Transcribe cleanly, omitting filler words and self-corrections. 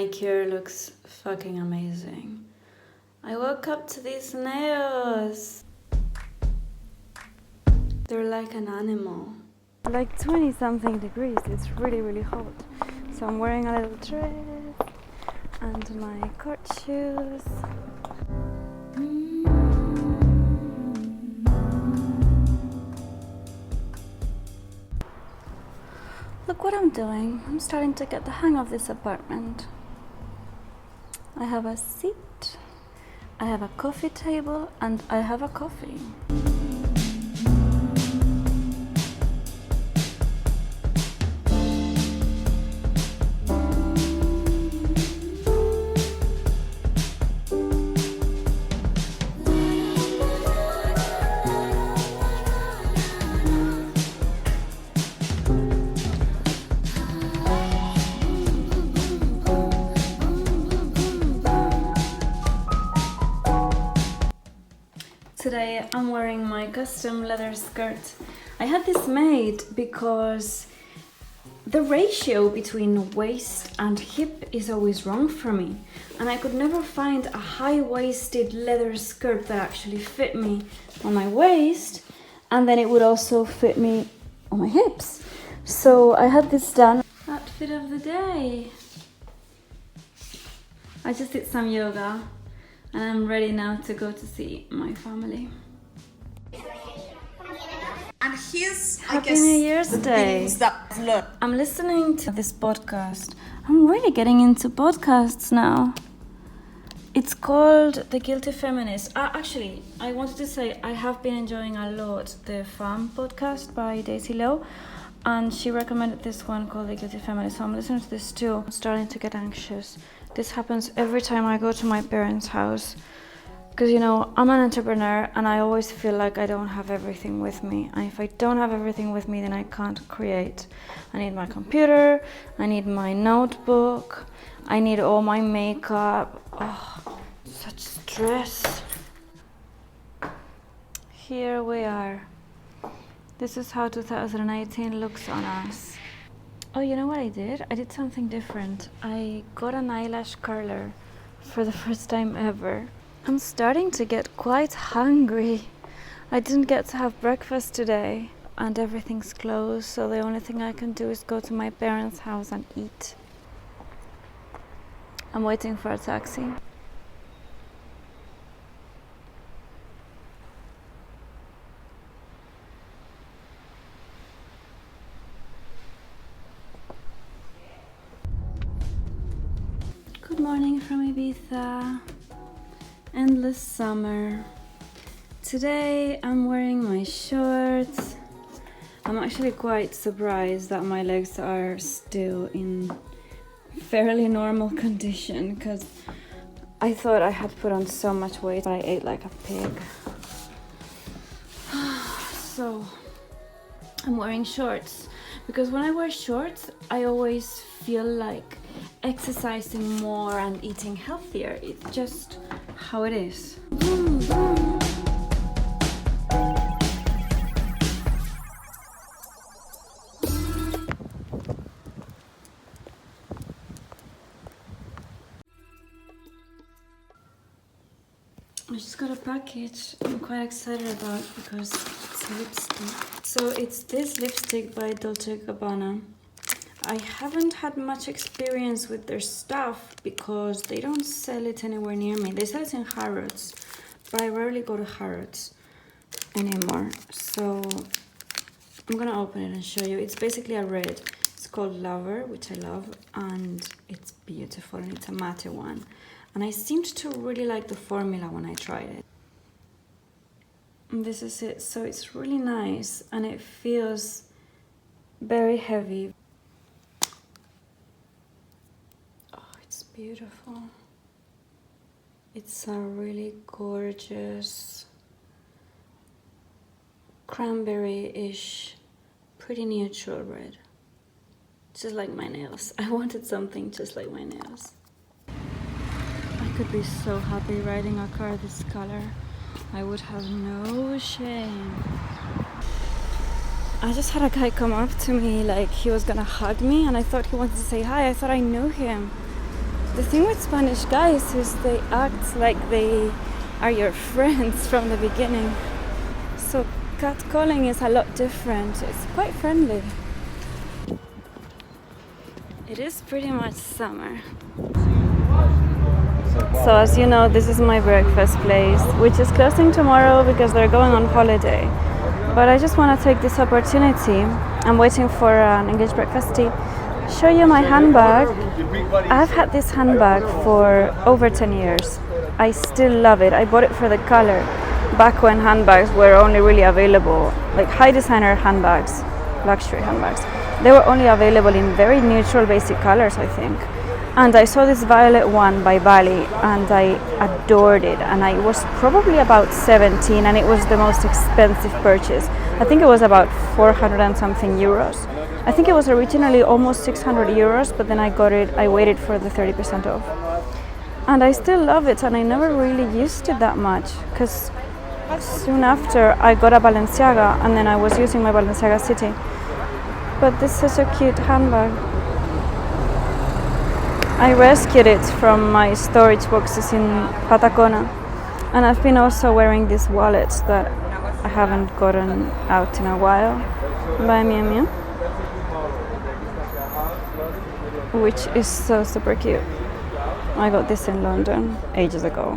manicure looks fucking amazing. I woke up to these nails. They're like an animal. Like 20 something degrees, it's really, really hot. So I'm wearing a little dress and my court shoes. Look what I'm doing. I'm starting to get the hang of this apartment. I have a seat, I have a coffee table, and I have a coffee. Today I'm wearing my custom leather skirt. I had this made because the ratio between waist and hip is always wrong for me, and I could never find a high-waisted leather skirt that actually fit me on my waist and then it would also fit me on my hips. So I had this done. Outfit of the day. I just did some yoga and I'm ready now to go to see my family. And here's, Happy New Year's Day. I'm listening to this podcast. I'm really getting into podcasts now. It's called The Guilty Feminist. Actually, I wanted to say I have been enjoying a lot the Femme podcast by Daisy Lowe, and she recommended this one called The Guilty Feminist. So I'm listening to this too. I'm starting to get anxious. This happens every time I go to my parents' house. Because, you know, I'm an entrepreneur and I always feel like I don't have everything with me. And if I don't have everything with me, then I can't create. I need my computer, I need my notebook, I need all my makeup. Oh, such stress. Here we are. This is how 2018 looks on us. Oh, you know what I did? I did something different. I got an eyelash curler for the first time ever. I'm starting to get quite hungry. I didn't get to have breakfast today and everything's closed, so the only thing I can do is go to my parents' house and eat. I'm waiting for a taxi. Good morning from Ibiza. Endless summer. Today I'm wearing my shorts. I'm actually quite surprised that my legs are still in fairly normal condition because I thought I had put on so much weight. I ate like a pig. So I'm wearing shorts because when I wear shorts I always feel like exercising more and eating healthier. It's just how it is. I just got a package I'm quite excited about because it's lipstick. So it's this lipstick by Dolce Gabbana. I haven't had much experience with their stuff because they don't sell it anywhere near me. They sell it in Harrods, but I rarely go to Harrods anymore. So I'm gonna open it and show you. It's basically a red. It's called Lover, which I love, and it's beautiful and it's a matte one. And I seemed to really like the formula when I tried it. And this is it. So it's really nice and it feels very heavy. Beautiful. It's a really gorgeous cranberry-ish, pretty neutral red. Just like my nails. I wanted something just like my nails. I could be so happy riding a car this color. I would have no shame. I just had a guy come up to me like he was gonna hug me and I thought he wanted to say hi. I thought I knew him. The thing with Spanish guys is they act like they are your friends from the beginning. So catcalling is a lot different. It's quite friendly. It is pretty much summer. So as you know, this is my breakfast place, which is closing tomorrow because they're going on holiday. But I just want to take this opportunity. I'm waiting for an English breakfast tea. Show you my handbag. I've had this handbag for over 10 years. I still love it. I bought it for the color back when handbags were only really available, like high designer handbags, luxury handbags. They were only available in very neutral basic colors, I think. And I saw this violet one by Bali and I adored it, and I was probably about 17 and it was the most expensive purchase. I think it was about 400 and something euros. I think it was originally almost 600 euros, but then I got it, I waited for the 30% off. And I still love it, and I never really used it that much because soon after I got a Balenciaga and then I was using my Balenciaga City. But this is such a cute handbag. I rescued it from my storage boxes in Patacona, and I've been also wearing this wallet that I haven't gotten out in a while by Mia Mia, which is so super cute. I got this in London ages ago.